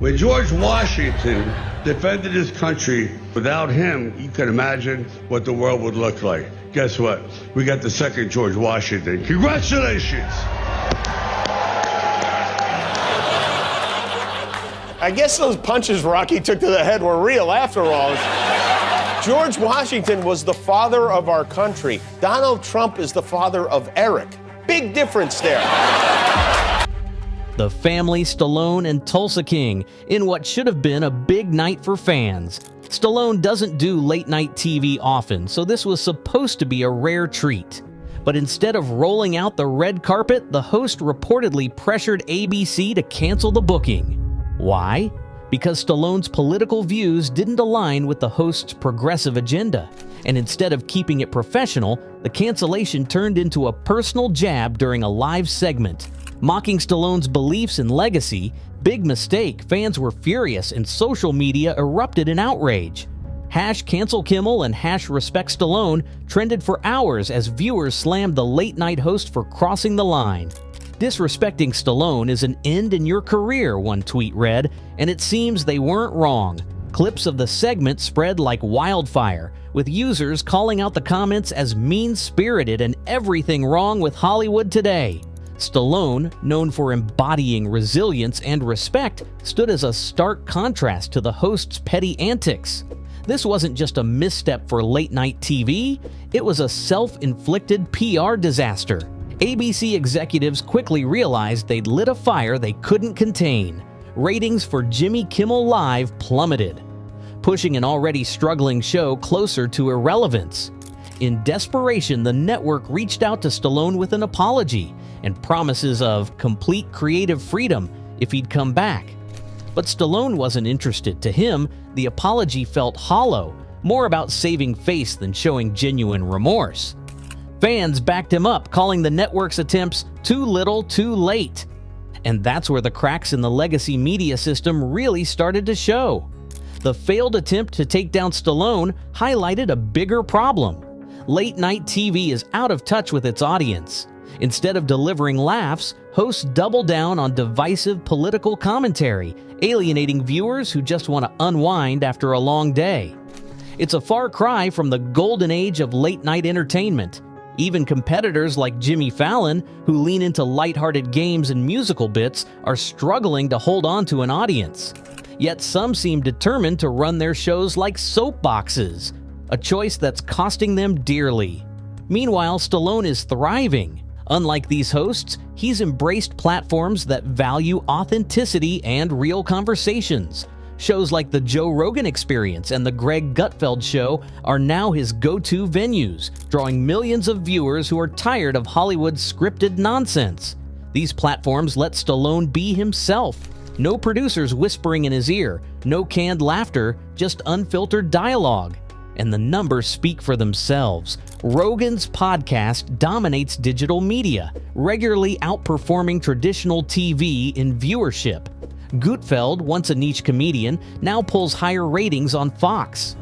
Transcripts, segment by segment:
When George Washington defended his country, without him, you can imagine what the world would look like. Guess what? We got the second George Washington. Congratulations! I guess those punches Rocky took to the head were real after all. George Washington was the father of our country. Donald Trump is the father of Eric. Big difference there. The family, Stallone, and Tulsa King in what should have been a big night for fans. Stallone doesn't do late-night TV often, so this was supposed to be a rare treat. But instead of rolling out the red carpet, the host reportedly pressured ABC to cancel the booking. Why? Because Stallone's political views didn't align with the host's progressive agenda. And instead of keeping it professional, the cancellation turned into a personal jab during a live segment. Mocking Stallone's beliefs and legacy, big mistake, fans were furious and social media erupted in outrage. #cancel Kimmel and #respect Stallone trended for hours as viewers slammed the late-night host for crossing the line. Disrespecting Stallone is an end in your career, one tweet read, and it seems they weren't wrong. Clips of the segment spread like wildfire, with users calling out the comments as mean-spirited and everything wrong with Hollywood today. Stallone, known for embodying resilience and respect, stood as a stark contrast to the host's petty antics. This wasn't just a misstep for late-night TV, it was a self-inflicted PR disaster. ABC executives quickly realized they'd lit a fire they couldn't contain. Ratings for Jimmy Kimmel Live plummeted, pushing an already struggling show closer to irrelevance. In desperation, the network reached out to Stallone with an apology and promises of complete creative freedom if he'd come back. But Stallone wasn't interested. To him, the apology felt hollow, more about saving face than showing genuine remorse. Fans backed him up, calling the network's attempts too little, too late. And that's where the cracks in the legacy media system really started to show. The failed attempt to take down Stallone highlighted a bigger problem. Late-night TV is out of touch with its audience. Instead of delivering laughs, hosts double down on divisive political commentary, alienating viewers who just want to unwind after a long day. It's a far cry from the golden age of late-night entertainment. Even competitors like Jimmy Fallon, who lean into lighthearted games and musical bits, are struggling to hold on to an audience. Yet some seem determined to run their shows like soapboxes, a choice that's costing them dearly. Meanwhile, Stallone is thriving. Unlike these hosts, he's embraced platforms that value authenticity and real conversations. Shows like The Joe Rogan Experience and The Greg Gutfeld Show are now his go-to venues, drawing millions of viewers who are tired of Hollywood's scripted nonsense. These platforms let Stallone be himself. No producers whispering in his ear, no canned laughter, just unfiltered dialogue. And the numbers speak for themselves. Rogan's podcast dominates digital media, regularly outperforming traditional TV in viewership. Gutfeld, once a niche comedian, now pulls higher ratings on Fox.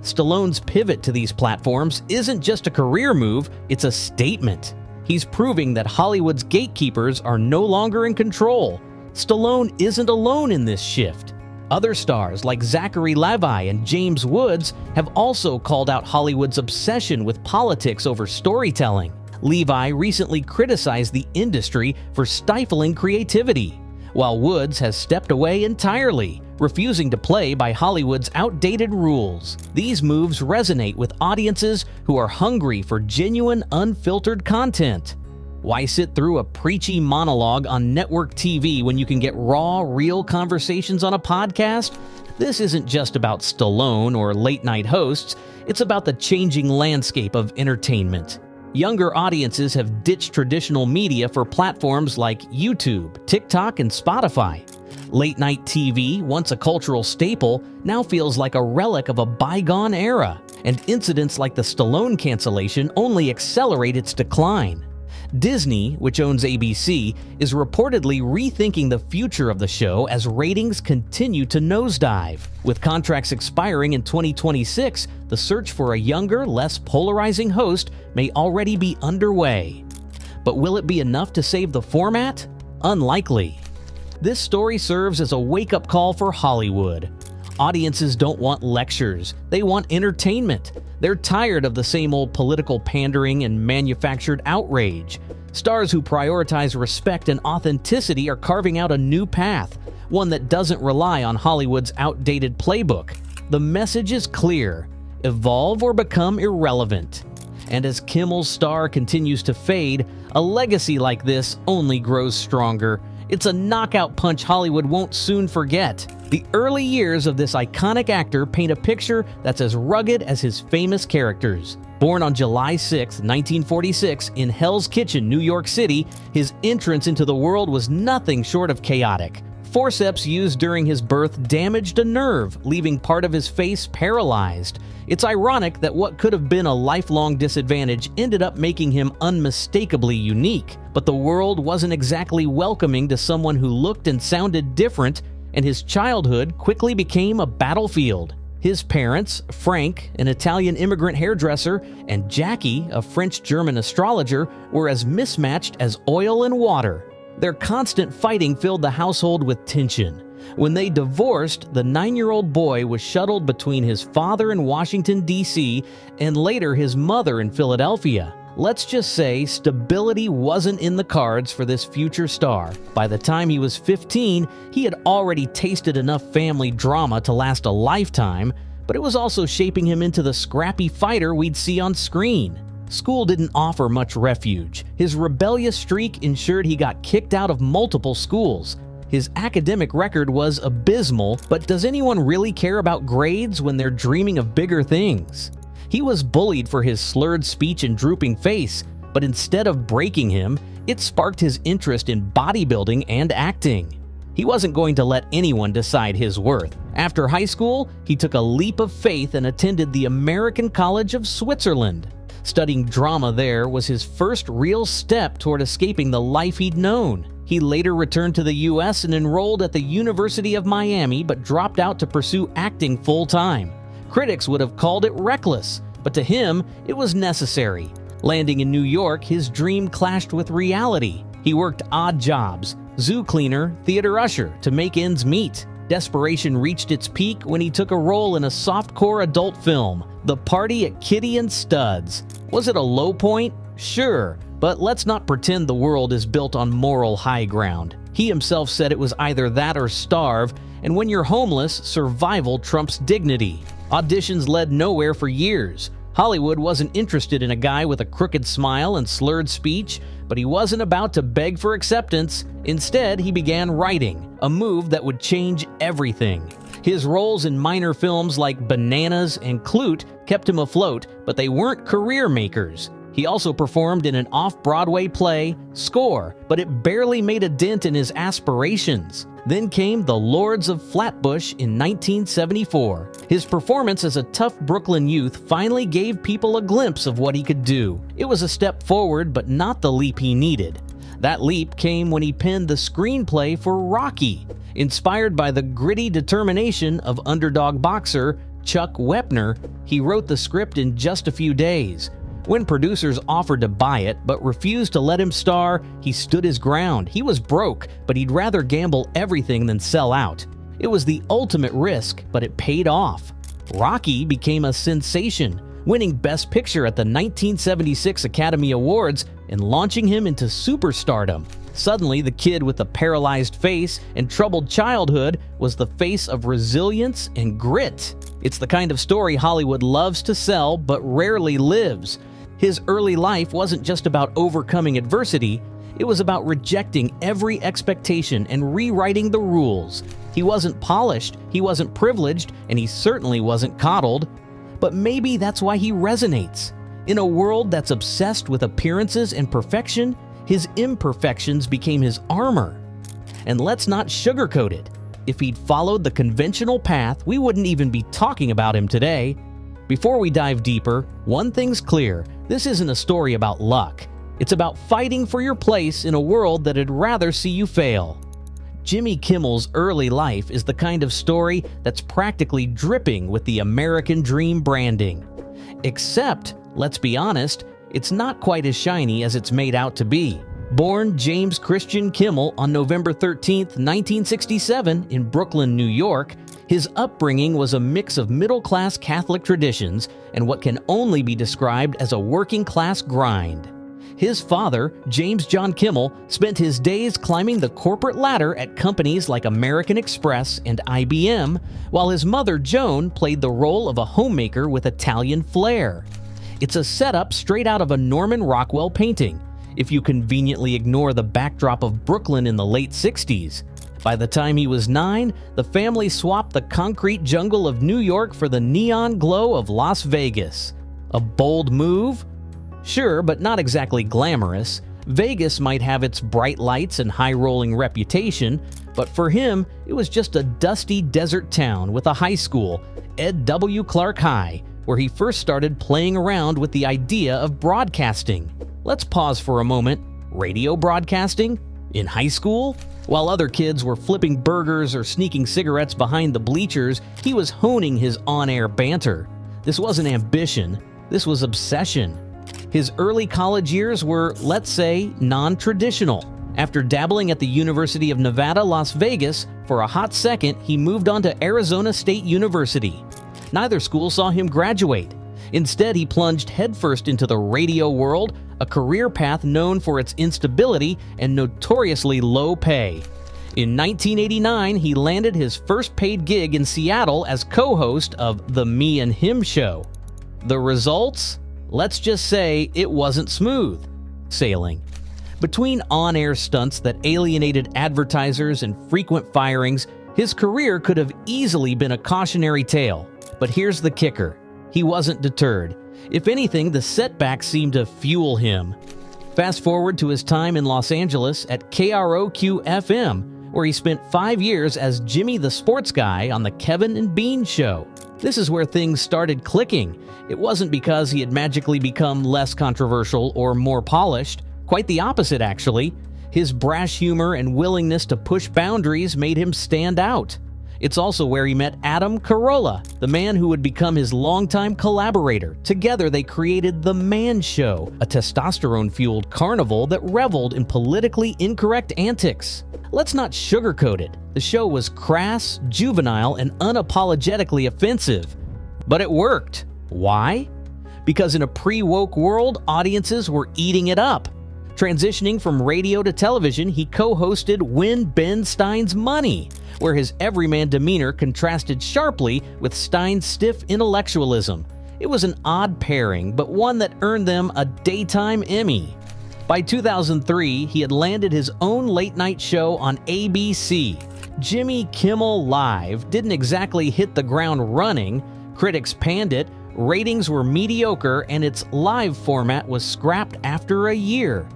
Stallone's pivot to these platforms isn't just a career move, it's a statement. He's proving that Hollywood's gatekeepers are no longer in control. Stallone isn't alone in this shift. Other stars like Zachary Levi and James Woods have also called out Hollywood's obsession with politics over storytelling. Levi recently criticized the industry for stifling creativity, while Woods has stepped away entirely, refusing to play by Hollywood's outdated rules. These moves resonate with audiences who are hungry for genuine, unfiltered content. Why sit through a preachy monologue on network TV when you can get raw, real conversations on a podcast? This isn't just about Stallone or late-night hosts, it's about the changing landscape of entertainment. Younger audiences have ditched traditional media for platforms like YouTube, TikTok, and Spotify. Late-night TV, once a cultural staple, now feels like a relic of a bygone era, and incidents like the Stallone cancellation only accelerate its decline. Disney, which owns ABC, is reportedly rethinking the future of the show as ratings continue to nosedive. With contracts expiring in 2026, the search for a younger, less polarizing host may already be underway. But will it be enough to save the format? Unlikely. This story serves as a wake-up call for Hollywood. Audiences don't want lectures, they want entertainment. They're tired of the same old political pandering and manufactured outrage. Stars who prioritize respect and authenticity are carving out a new path, one that doesn't rely on Hollywood's outdated playbook. The message is clear: evolve or become irrelevant. And as Kimmel's star continues to fade, a legacy like this only grows stronger. It's a knockout punch Hollywood won't soon forget. The early years of this iconic actor paint a picture that's as rugged as his famous characters. Born on July 6, 1946, in Hell's Kitchen, New York City, his entrance into the world was nothing short of chaotic. Forceps used during his birth damaged a nerve, leaving part of his face paralyzed. It's ironic that what could have been a lifelong disadvantage ended up making him unmistakably unique. But the world wasn't exactly welcoming to someone who looked and sounded different, and his childhood quickly became a battlefield. His parents, Frank, an Italian immigrant hairdresser, and Jackie, a French-German astrologer, were as mismatched as oil and water. Their constant fighting filled the household with tension. When they divorced, the 9-year-old boy was shuttled between his father in Washington, D.C., and later his mother in Philadelphia. Let's just say stability wasn't in the cards for this future star. By the time he was 15, he had already tasted enough family drama to last a lifetime, but it was also shaping him into the scrappy fighter we'd see on screen. School didn't offer much refuge. His rebellious streak ensured he got kicked out of multiple schools. His academic record was abysmal, but does anyone really care about grades when they're dreaming of bigger things? He was bullied for his slurred speech and drooping face, but instead of breaking him, it sparked his interest in bodybuilding and acting. He wasn't going to let anyone decide his worth. After high school, he took a leap of faith and attended the American College of Switzerland. Studying drama there was his first real step toward escaping the life he'd known. He later returned to the U.S. and enrolled at the University of Miami, but dropped out to pursue acting full-time. Critics would have called it reckless, but to him, it was necessary. Landing in New York, his dream clashed with reality. He worked odd jobs, zoo cleaner, theater usher, to make ends meet. Desperation reached its peak when he took a role in a softcore adult film, The Party at Kitty and Studs. Was it a low point? Sure, but let's not pretend the world is built on moral high ground. He himself said it was either that or starve, and when you're homeless, survival trumps dignity. Auditions led nowhere for years. Hollywood wasn't interested in a guy with a crooked smile and slurred speech, but he wasn't about to beg for acceptance. Instead, he began writing, a move that would change everything. His roles in minor films like Bananas and Clute kept him afloat, but they weren't career makers. He also performed in an off-Broadway play, Score, but it barely made a dent in his aspirations. Then came The Lords of Flatbush in 1974. His performance as a tough Brooklyn youth finally gave people a glimpse of what he could do. It was a step forward, but not the leap he needed. That leap came when he penned the screenplay for Rocky. Inspired by the gritty determination of underdog boxer Chuck Wepner, he wrote the script in just a few days. When producers offered to buy it but refused to let him star, he stood his ground. He was broke, but he'd rather gamble everything than sell out. It was the ultimate risk, but it paid off. Rocky became a sensation, winning Best Picture at the 1976 Academy Awards and launching him into superstardom. Suddenly, the kid with the paralyzed face and troubled childhood was the face of resilience and grit. It's the kind of story Hollywood loves to sell but rarely lives. His early life wasn't just about overcoming adversity, it was about rejecting every expectation and rewriting the rules. He wasn't polished, he wasn't privileged, and he certainly wasn't coddled. But maybe that's why he resonates. In a world that's obsessed with appearances and perfection, his imperfections became his armor. And let's not sugarcoat it. If he'd followed the conventional path, we wouldn't even be talking about him today. Before we dive deeper, one thing's clear. This isn't a story about luck. It's about fighting for your place in a world that'd rather see you fail. Jimmy Kimmel's early life is the kind of story that's practically dripping with the American dream branding. Except, let's be honest, it's not quite as shiny as it's made out to be. Born James Christian Kimmel on November 13, 1967 in Brooklyn, New York, his upbringing was a mix of middle-class Catholic traditions and what can only be described as a working-class grind. His father, James John Kimmel, spent his days climbing the corporate ladder at companies like American Express and IBM, while his mother, Joan, played the role of a homemaker with Italian flair. It's a setup straight out of a Norman Rockwell painting, if you conveniently ignore the backdrop of Brooklyn in the late 60s. By the time he was 9, the family swapped the concrete jungle of New York for the neon glow of Las Vegas. A bold move? Sure, but not exactly glamorous. Vegas might have its bright lights and high-rolling reputation, but for him, it was just a dusty desert town with a high school, Ed W. Clark High, where he first started playing around with the idea of broadcasting. Let's pause for a moment. Radio broadcasting? In high school? While other kids were flipping burgers or sneaking cigarettes behind the bleachers, he was honing his on-air banter. This wasn't ambition, this was obsession. His early college years were, let's say, non-traditional. After dabbling at the University of Nevada, Las Vegas, for a hot second, he moved on to Arizona State University. Neither school saw him graduate. Instead, he plunged headfirst into the radio world, a career path known for its instability and notoriously low pay. In 1989, he landed his first paid gig in Seattle as co-host of The Me and Him Show. The results? Let's just say it wasn't smooth sailing. Between on-air stunts that alienated advertisers and frequent firings, his career could have easily been a cautionary tale. But here's the kicker. He wasn't deterred. If anything, the setbacks seemed to fuel him. Fast forward to his time in Los Angeles at KROQ-FM, where he spent 5 years as Jimmy the Sports Guy on the Kevin and Bean Show. This is where things started clicking. It wasn't because he had magically become less controversial or more polished. Quite the opposite, actually. His brash humor and willingness to push boundaries made him stand out. It's also where he met Adam Carolla, the man who would become his longtime collaborator. Together, they created The Man Show, a testosterone-fueled carnival that reveled in politically incorrect antics. Let's not sugarcoat it. The show was crass, juvenile, and unapologetically offensive. But it worked. Why? Because in a pre-woke world, audiences were eating it up. Transitioning from radio to television, he co-hosted Win Ben Stein's Money, where his everyman demeanor contrasted sharply with Stein's stiff intellectualism. It was an odd pairing, but one that earned them a Daytime Emmy. By 2003, he had landed his own late-night show on ABC. Jimmy Kimmel Live didn't exactly hit the ground running. Critics panned it, ratings were mediocre, and its live format was scrapped after a year.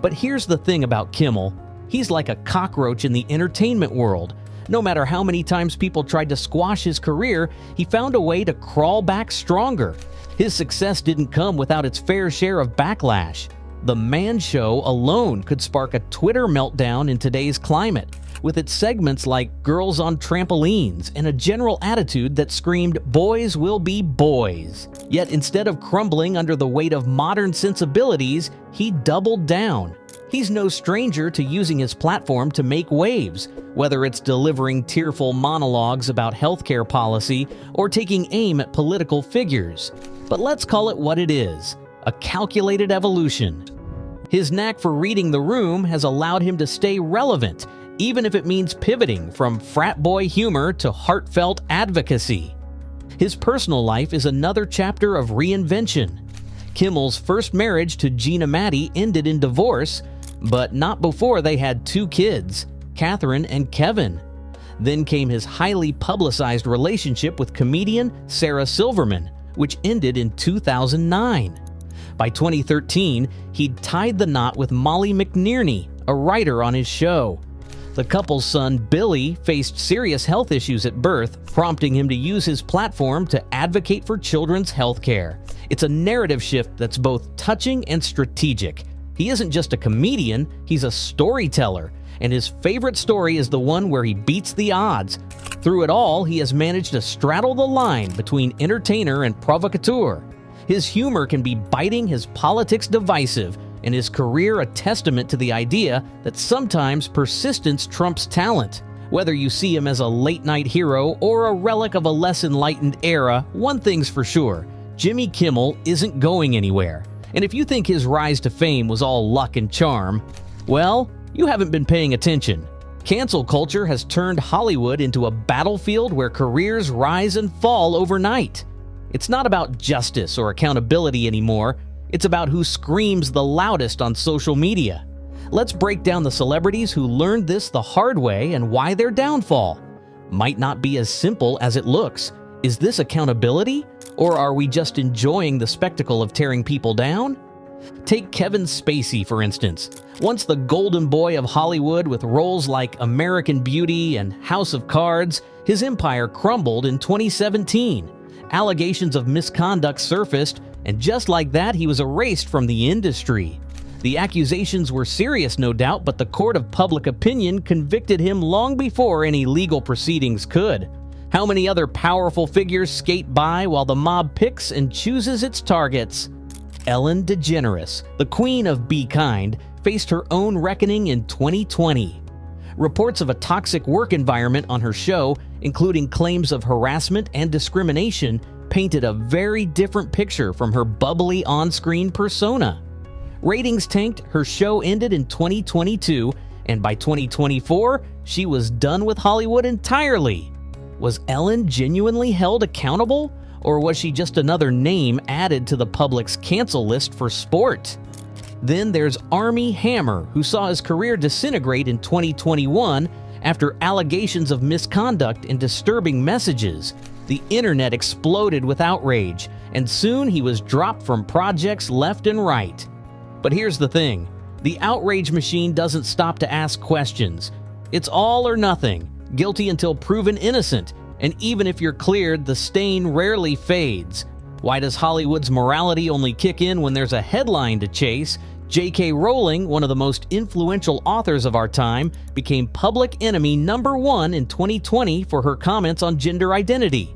But here's the thing about Kimmel. He's like a cockroach in the entertainment world. No matter how many times people tried to squash his career, he found a way to crawl back stronger. His success didn't come without its fair share of backlash. The Man Show alone could spark a Twitter meltdown in today's climate, with its segments like girls on trampolines and a general attitude that screamed, "Boys will be boys." Yet instead of crumbling under the weight of modern sensibilities, he doubled down. He's no stranger to using his platform to make waves, whether it's delivering tearful monologues about healthcare policy or taking aim at political figures. But let's call it what it is, a calculated evolution. His knack for reading the room has allowed him to stay relevant, even if it means pivoting from frat boy humor to heartfelt advocacy. His personal life is another chapter of reinvention. Kimmel's first marriage to Gina Maddie ended in divorce, but not before they had 2 kids, Catherine and Kevin. Then came his highly publicized relationship with comedian Sarah Silverman, which ended in 2009. By 2013, he'd tied the knot with Molly McNearney, a writer on his show. The couple's son, Billy, faced serious health issues at birth, prompting him to use his platform to advocate for children's health care. It's a narrative shift that's both touching and strategic. He isn't just a comedian, he's a storyteller, and his favorite story is the one where he beats the odds. Through it all, he has managed to straddle the line between entertainer and provocateur. His humor can be biting, his politics divisive, and his career a testament to the idea that sometimes persistence trumps talent. Whether you see him as a late-night hero or a relic of a less enlightened era, one thing's for sure: Jimmy Kimmel isn't going anywhere. And if you think his rise to fame was all luck and charm, well, you haven't been paying attention. Cancel culture has turned Hollywood into a battlefield where careers rise and fall overnight. It's not about justice or accountability anymore. It's about who screams the loudest on social media. Let's break down the celebrities who learned this the hard way and why their downfall might not be as simple as it looks. Is this accountability, or are we just enjoying the spectacle of tearing people down? Take Kevin Spacey, for instance. Once the golden boy of Hollywood with roles like American Beauty and House of Cards, his empire crumbled in 2017. Allegations of misconduct surfaced, and just like that, he was erased from the industry. The accusations were serious, no doubt, but the court of public opinion convicted him long before any legal proceedings could. How many other powerful figures skate by while the mob picks and chooses its targets? Ellen DeGeneres, the queen of Be Kind, faced her own reckoning in 2020. Reports of a toxic work environment on her show, including claims of harassment and discrimination, painted a very different picture from her bubbly on-screen persona. Ratings tanked, her show ended in 2022, and by 2024, she was done with Hollywood entirely. Was Ellen genuinely held accountable, or was she just another name added to the public's cancel list for sport? Then there's Armie Hammer, who saw his career disintegrate in 2021 after allegations of misconduct and disturbing messages. The internet exploded with outrage, and soon he was dropped from projects left and right. But here's the thing: the outrage machine doesn't stop to ask questions. It's all or nothing, guilty until proven innocent, and even if you're cleared, the stain rarely fades. Why does Hollywood's morality only kick in when there's a headline to chase? J.K. Rowling, one of the most influential authors of our time, became public enemy #1 in 2020 for her comments on gender identity.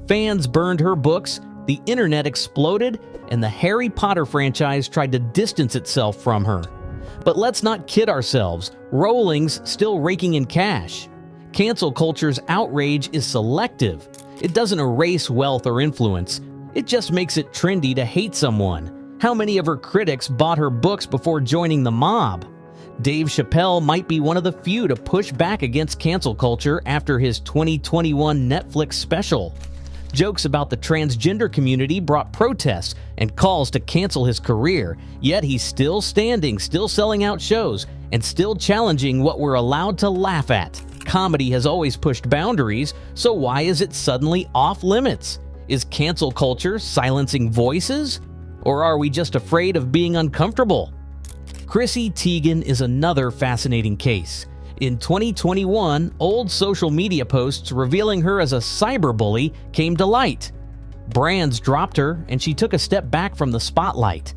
Fans burned her books, the internet exploded, and the Harry Potter franchise tried to distance itself from her. But let's not kid ourselves, Rowling's still raking in cash. Cancel culture's outrage is selective. It doesn't erase wealth or influence. It just makes it trendy to hate someone. How many of her critics bought her books before joining the mob? Dave Chappelle might be one of the few to push back against cancel culture after his 2021 Netflix special. Jokes about the transgender community brought protests and calls to cancel his career, yet he's still standing, still selling out shows, and still challenging what we're allowed to laugh at. Comedy has always pushed boundaries, so why is it suddenly off limits? Is cancel culture silencing voices? Or are we just afraid of being uncomfortable? Chrissy Teigen is another fascinating case. In 2021, old social media posts revealing her as a cyberbully came to light. Brands dropped her, and she took a step back from the spotlight.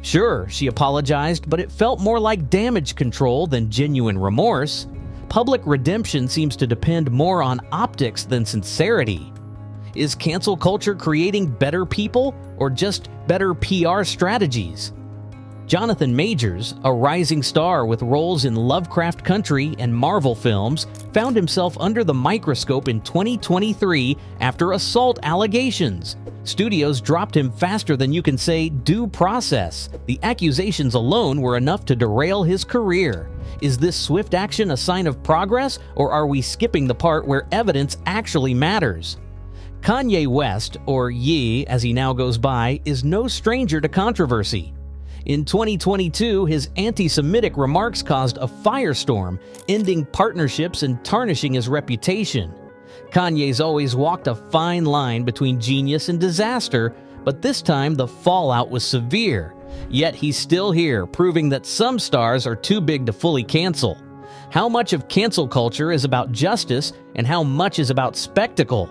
Sure, she apologized, but it felt more like damage control than genuine remorse. Public redemption seems to depend more on optics than sincerity. Is cancel culture creating better people or just better PR strategies? Jonathan Majors, a rising star with roles in Lovecraft Country and Marvel films, found himself under the microscope in 2023 after assault allegations. Studios dropped him faster than you can say due process. The accusations alone were enough to derail his career. Is this swift action a sign of progress, or are we skipping the part where evidence actually matters? Kanye West, or Ye as he now goes by, is no stranger to controversy. In 2022, his anti-Semitic remarks caused a firestorm, ending partnerships and tarnishing his reputation. Kanye's always walked a fine line between genius and disaster, but this time the fallout was severe. Yet he's still here, proving that some stars are too big to fully cancel. How much of cancel culture is about justice, and how much is about spectacle?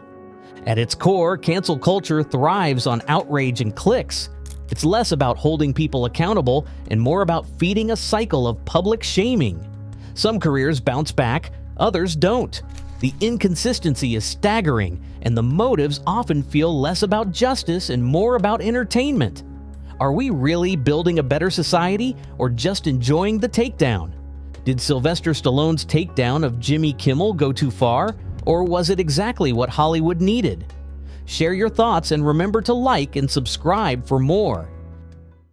At its core, cancel culture thrives on outrage and clicks. It's less about holding people accountable and more about feeding a cycle of public shaming. Some careers bounce back, others don't. The inconsistency is staggering, and the motives often feel less about justice and more about entertainment. Are we really building a better society or just enjoying the takedown? Did Sylvester Stallone's takedown of Jimmy Kimmel go too far, or was it exactly what Hollywood needed? Share your thoughts and remember to like and subscribe for more.